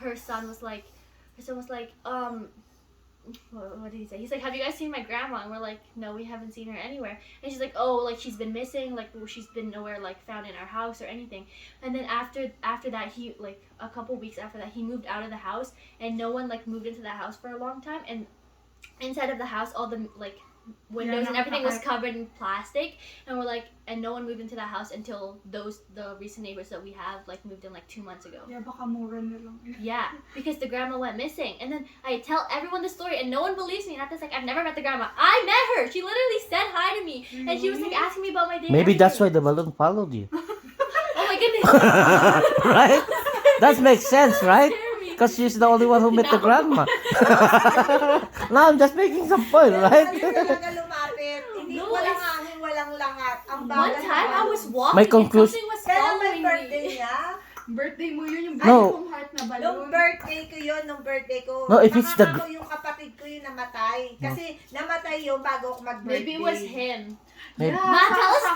her son was like, what did he say? He's like, have you guys seen my grandma? And we're like, no, we haven't seen her anywhere. And she's like, oh, like she's been missing, like she's been nowhere, like found in our house or anything. And then after that, he like a couple weeks after that, he moved out of the house, and no one like moved into the house for a long time. And inside of the house, all the like windows and everything was covered in plastic, and we're like, and no one moved into that house until the recent neighbors that we have like moved in like 2 months ago. Yeah, baka mura na lang. Yeah, because the grandma went missing, and then I tell everyone the story, and no one believes me. And Ata's like, I've never met the grandma. I met her. She literally said hi to me, and she was like asking me about my day. Maybe that's why the balloon followed you. Oh my goodness. Right? That makes sense, right? Because she's the only one who met the grandma. Now I'm just making some point, right? Hindi talaga lumapit. Hindi No, walang hangin, walang lahat. Ang One bagal time I was walking, May conclusion- and something was Kaya may following birthday me. niya. Birthday mo yun, yung No. kong heart na balloon. Nung birthday ko yun, No, if it's the- Nakakako yung kapatid ko yung namatay. Kasi namatay yun bago ako mag-birthday. Maybe it was him. Maybe. Ma, tell us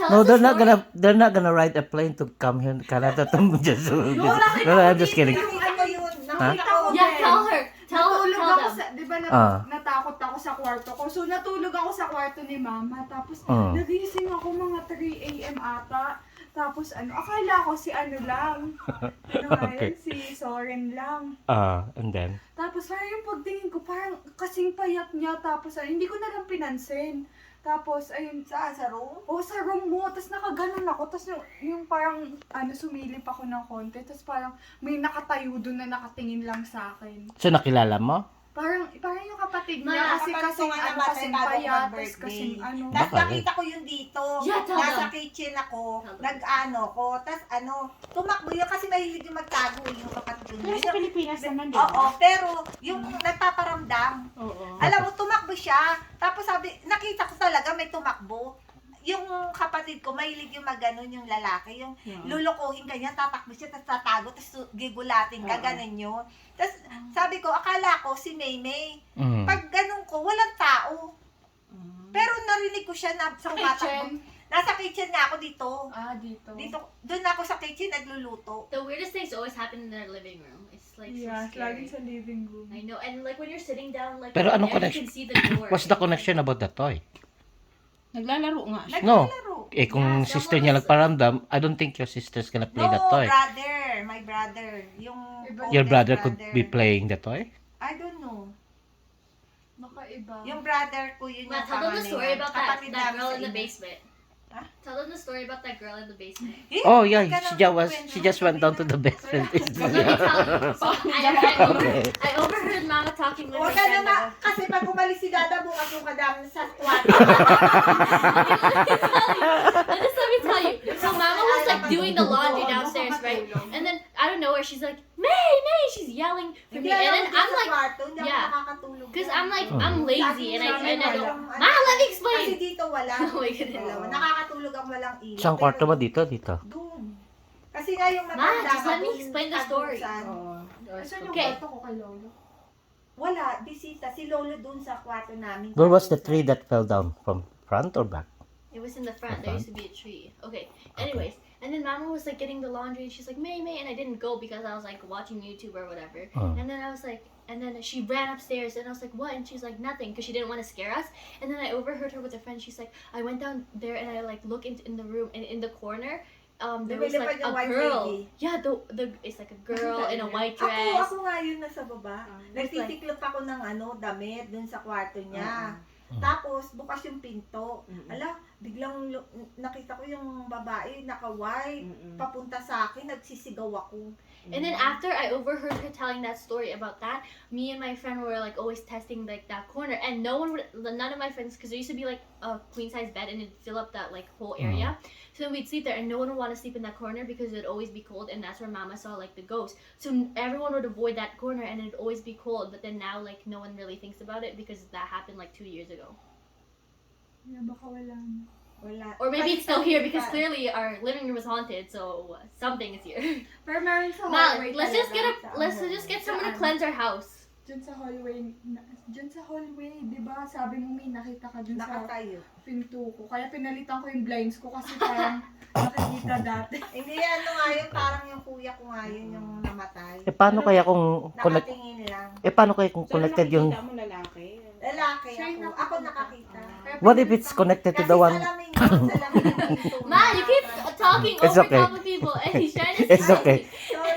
No, the they're story. not gonna ride a plane to come here in Canada to just. No, I'm just kidding. Nakita ko yun. Nakita ko Yeah, din. tell her. Natulog Tell ako them. sa, di ba natakot ako sa kwarto ko. So natulog ako sa kwarto ni mama. Tapos nagising ako mga 3 a.m. ata. Tapos akala ko si ano lang. Okay. Si Soren lang. And then. Tapos parang yung pagtingin ko, parang kasing payat niya. Tapos hindi ko na lang pinansin. Tapos ayun, Sa room? sa room mo. Tapos nakaganon ako. Tapos yung parang sumilip ako ng konti. Tapos parang may nakatayo doon na nakatingin lang sa akin. So nakilala mo? Parang yung kapatid Ma, niya kasi kapatid ko nga namatay kasing bago payat, tapos mag-birthday. kasing Tapos Baka nakita ko yun dito. Yeah, tell Nasa them. kitchen ako. Tell them. Nag-ano ko. Tapos tumakbo yun kasi mahilig yung magtago yung kapatid ko. Pero sa Pilipinas naman, di Oo, pero yung nagpaparamdam. Oo. Alam mo, tumakbo siya. Tapos nakita ko talaga may tumakbo. Yung kapatid ko, mahilig yung maganon yung lalaki. Yung lulukuhin ka niya, tatakbo siya, tapos tatago, tapos gigulatin ka, ganon yun. Tapos sabi ko, akala ko si Maymay. Pag ganon ko, walang tao. Pero narinig ko siya na sa tumatakbo. Nasa kitchen nga ako dito. Dito. Doon ako sa kitchen nagluluto. The weirdest things always happen in their living room. It's like Yeah, so lagi scary. sa living room. I know, and like when you're sitting down, like Pero anong there, connection? you can see the door. What's the connection about the toy? Naglalaro nga siya. No. Naglalaro. Kung Yeah, sister someone niya was- nagparamdam, I don't think your sister's gonna play the toy. brother. My brother. Yung Your oldest brother could be playing the toy? I don't know. Baka iba. Yung brother ko yun Ma, yung tell them the story panganay. about that Kapatid girl namin sa in the inyo. basement. Huh? Tell them the story about that girl in the basement. Oh yeah, Huwag ka she nang she just went down to the basement. Let me tell you. So, I overheard Mama talking with her Huwag ka friend. naman, kasi pag umalis si Dada, bukas yung kadami sa kwarto. Let me tell you. So Mama was like doing the laundry downstairs, right? And then out of nowhere, she's like, May, she's yelling for me, Hindi and alam then ko I'm sa like, kwarto, hindi ako yeah. nakakatulog. because yan. I'm like, I'm lazy, and I don't. Walang- Ma, let me Kasi explain. dito wala. Oh my goodness. Dalawa. Nakakatulog ang walang ilaw. Saan kwarto ba dito? Dito. Doon. Kasi nga yung Ma, matanda just let me doon, explain the story. tagusan. Saan yung Okay. kwarto ko kay Lolo? Wala, bisita. Si Lolo doon sa kwarto namin. Where was the tree that fell down? From front or back? It was in the front. There used to be a tree. Okay. Anyways, and then Mama was like getting the laundry. And she's like, May, and I didn't go because I was like watching YouTube or whatever. And then I was like, and then she ran upstairs, and I was like, what? And she's like, nothing, because she didn't want to scare us. And then I overheard her with a friend. She's like, I went down there and I like look in the room, and in the corner, there was like Lumilipad yung a white girl. lady. Yeah, the it's like a girl in a white dress. Ako nga yun nasa baba. Nagtitiklop ako ng damit dun sa kwarto niya. Tapos, bukas yung pinto. Ala, biglang nakita ko yung babae, naka-white, papunta sa akin, nagsisigaw ako. And then after I overheard her telling that story about that, me and my friend were like always testing like that corner, and none of my friends, because there used to be like a queen size bed and it'd fill up that like whole area. So we'd sleep there, and no one would want to sleep in that corner because it'd always be cold, and that's where Mama saw like the ghost. So everyone would avoid that corner, and it'd always be cold. But then now like no one really thinks about it because that happened like 2 years ago. Yeah, baka wala na. Wala. Or maybe it's still here because clearly our living room is haunted, so something is here. Pero meron sa Ma, hallway let's talaga. just get someone to cleanse our house. Diyan sa hallway, di ba? Sabi mo may nakita ka dun sa Nakatayo. pinto ko. Kaya pinalitan ko yung blinds ko kasi parang nakikita dati. Hindi, ano nga yun, parang yung kuya ko nga yun yung namatay. paano kaya kung Nakatingin lang. paano kaya kung So, connected yung nakikita mo lalaki. Lalaki ako. Ako nakakita. what if it's connected to Kasi the one salamin yun, salamin yung pinto. Ma, you keep talking It's over okay. top of people, and he's trying to. It's say- okay.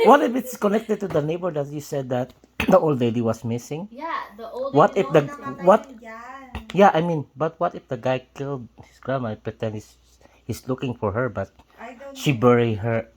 What if it's connected to the neighbor that you said that the old lady was missing? Yeah, the old. What lady if the- knows Namatay what- yun dyan. Yeah, I mean, but what if the guy killed his grandma? I pretend he's looking for her, but I don't she know. buried her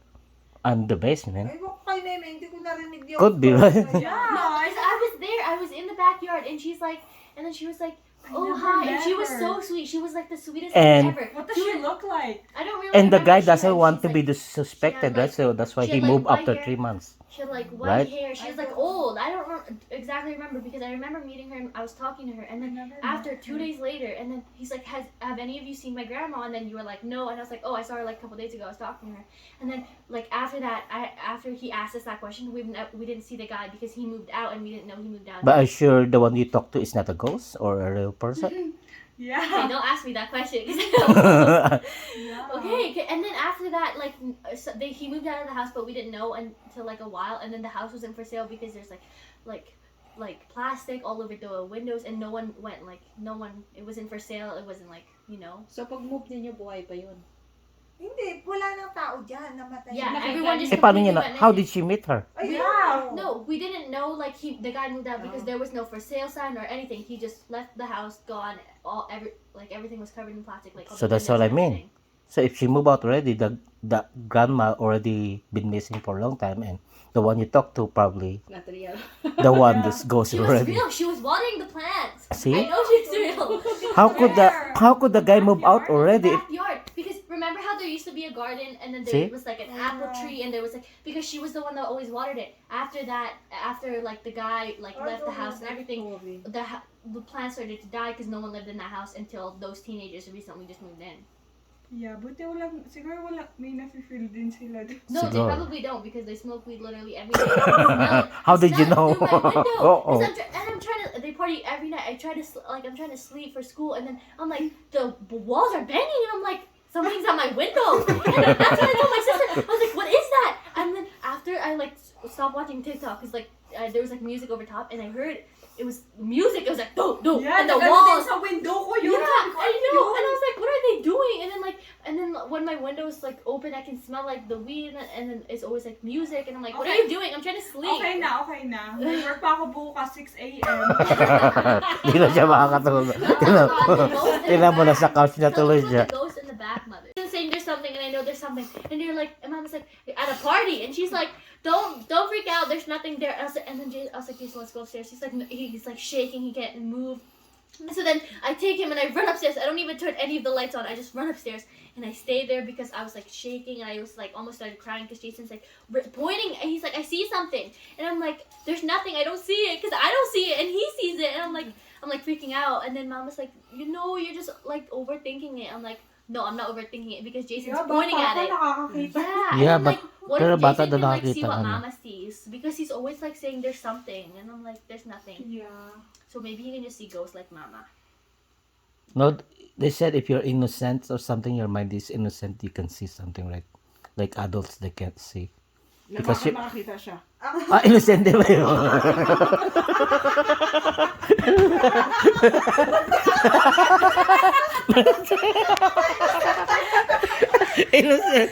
on the basement. Ay, wag kay Meme, hindi ko narinig yung Could be, story right? na yan. No, because I was there. I was in the backyard, and she's like, and then she was like, "Oh hi," and she was so sweet. She was like the sweetest And- thing ever. What does she look like? I don't really. And the remember guy what she doesn't had. want She's to be like- the suspected, right? like- So that's why she he had, like, moved after white 3 hair. months. She had like Right? white hair. She was like old. I don't exactly remember because I remember meeting her and I was talking to her. And then after 2 days later, and then he's like, have any of you seen my grandma? And then you were like, no. And I was like, oh, I saw her like a couple days ago. I was talking to her. And then like after that, after he asked us that question, we didn't see the guy because he moved out and we didn't know he moved out. But I'm sure the one you talked to is not a ghost or a real person. Okay, Yeah. don't ask me that question. 'cause I don't know. Okay, and then after that, like he moved out of the house, but we didn't know until like a while, and then the house wasn't for sale because there's like plastic all over the windows, and no one went it wasn't for sale. It wasn't like So, pag move ninyo, buhay pa yun. Hindi, wala nang tao dyan. Namatay. yeah, Nakita everyone niyo. just Eh, paano niya completely went how missing. did she meet her? Ay, Yeah. No, we didn't know like the guy moved out because there was no for sale sign or anything. He just left the house, gone. Everything was covered in plastic. Like all So the that's what I windows and mean. So if she moved out already, the grandma already been missing for a long time, and the one you talked to probably Not real. the one that goes She was already. real. She was watering the plants. I See? know she's real. How could the guy move out already? Backyard. Because remember how there used to be a garden and then See? there was like an apple tree and there was like because she was the one that always watered it. After like the guy like left the house and everything, the plants started to die because no one lived in that house until those teenagers recently just moved in. Yeah, buti siguro may nafe-feel din sila doon. No, they Siguro. probably don't because they smoke weed literally every day. Smell it. How did you Smell know? it through my window. Oh, 'Cause I'm trying to. They party every night. I'm trying to sleep for school, and then I'm like, the walls are banging, and I'm like, something's at my window. And then that's what I told my sister. I was like, what is that? And then after I like stopped watching TikTok, cause like there was like music over top, and I heard it was music. It was like do, Yeah, and the nagano walls. din sa window ko yun. Yeah, Sabi ko, I ano know. yun? And I was like, what are they doing? And then when my window is like open, I can smell like the weed, and then it's always like music, and I'm like, what are Okay. you doing? I'm trying to sleep. Okay na. May work pa ako bukas, 6 a.m. Hindi na siya makakatulog. Tingnan mo na sa couch na tuloy siya. The ghost in the back, mother. She's saying there's something, and I know there's something, and you're like, and Mama's like at a party, and she's like, don't freak out. There's nothing there. I was like, and then I was like, Jason, let's go upstairs. He's like shaking. He can't move. And so then I take him and I run upstairs. I don't even turn any of the lights on. I just run upstairs and I stay there because I was like shaking and I was like almost started crying because Jason's like pointing and he's like, I see something, and I'm like, there's nothing. I don't see it because I don't see it and he sees it, and I'm like freaking out. And then Mama's like, you're just like overthinking it. I'm like, no, I'm not overthinking it because Jason's Yeah, pointing bata at ka, it. nakakakita. Yeah, Yeah, and I'm like, what pero if bata Jason daw can like see nakakita, what ano. Mama sees? Because he's always like saying there's something, and I'm like, there's nothing. Yeah. So maybe he can just see ghosts like Mama. No, they said if you're innocent or something, your mind is innocent, you can see something, right? Like adults, they can't see. Because Bakit she- makakita siya? Innocent ba yun? Innocent.